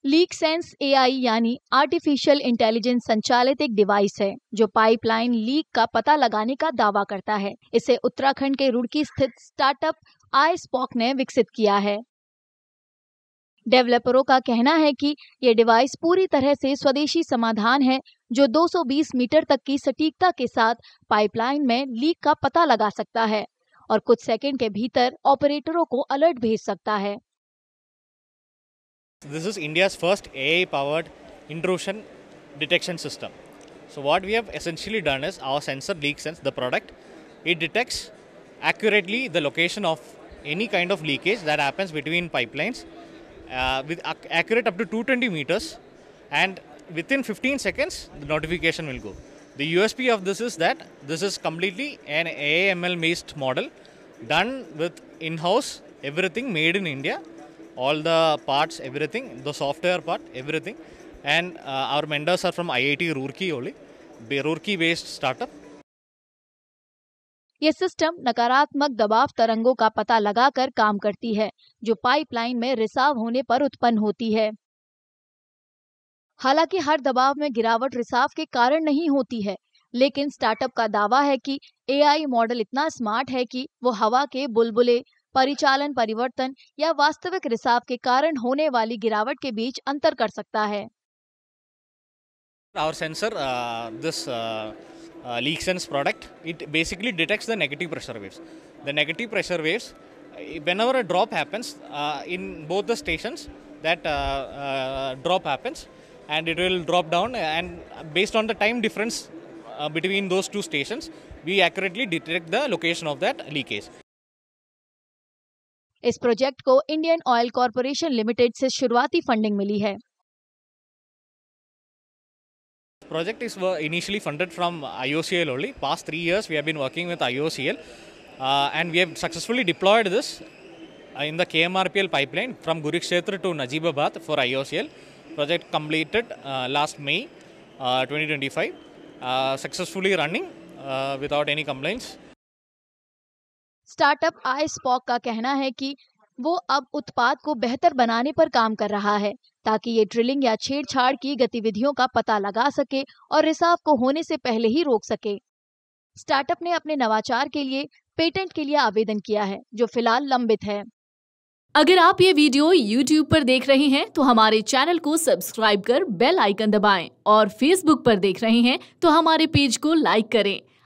लीकसेंस AI यानी artificial intelligence संचालित एक डिवाइस है जो पाइपलाइन लीक का पता लगाने का दावा करता है। इसे उत्तराखंड के रुड़की स्थित स्टार्टअप आईस्पॉक ने विकसित किया है। डेवलपरों का कहना है कि यह डिवाइस पूरी तरह से स्वदेशी समाधान है जो 220 मीटर तक की सटीकता के साथ पाइपलाइन में लीक का पता लगा सकता है और कुछ सेकंड के भीतर ऑपरेटरों को अलर्ट भेज सकता है। This is India's first AI-powered intrusion detection system. So what we have essentially done is our sensor LeakSense, the product, it detects accurately the location of any kind of leakage that happens between pipelines with accurate up to 220 meters, and within 15 seconds the notification will go. The USP of this is that this is completely an AI/ML based model done with in-house, everything made in India. All the parts, everything, the software part, everything. And our vendors are from IIT Roorkee only, Roorkee based startup. ये system नकारात्मक दबाव तरंगों का पता लगाकर काम करती है जो पाइपलाइन में रिसाव होने पर उत्पन्न होती है। हालांकि हर दबाव में गिरावट रिसाव के कारण नहीं होती है, लेकिन स्टार्टअप का दावा है कि एआई मॉडल इतना स्मार्ट है कि वो हवा के बुलबुले, परिचालन परिवर्तन या वास्तविक रिसाव के कारण होने वाली गिरावट के बीच अंतर कर सकता है। Our sensor, this LeakSense product, it basically detects the negative pressure waves. The negative pressure waves, whenever a drop happens in both the stations, that drop happens and it will drop down, and based on the time difference between those two stations, we accurately detect the location of that leakage. इस project को Indian oil corporation limited से शुरुआती funding मिली है। Project is initially funded from IOCL only. Past 3 years we have been working with IOCL and we have successfully deployed this in the KMRPL pipeline from Kurukshetra to Najibabad for IOCL. Project completed last May 2025, successfully running without any complaints. Startup आईस्पॉक का कहना है कि वो अब उत्पाद को बेहतर बनाने पर काम कर रहा है ताकि ये ड्रिलिंग या छेड़छाड़ की गतिविधियों का पता लगा सके और रिसाव को होने से पहले ही रोक सके। स्टार्टअप ने अपने नवाचार के लिए पेटेंट के लिए आवेदन किया है जो फिलहाल लंबित है। अगर आप ये वीडियो YouTube पर देख रहे हैं तो हमारे चैनल को सब्सक्राइब कर बेल आइकन दबाएं और Facebook पर देख रहे हैं तो हमारे पेज को लाइक करें।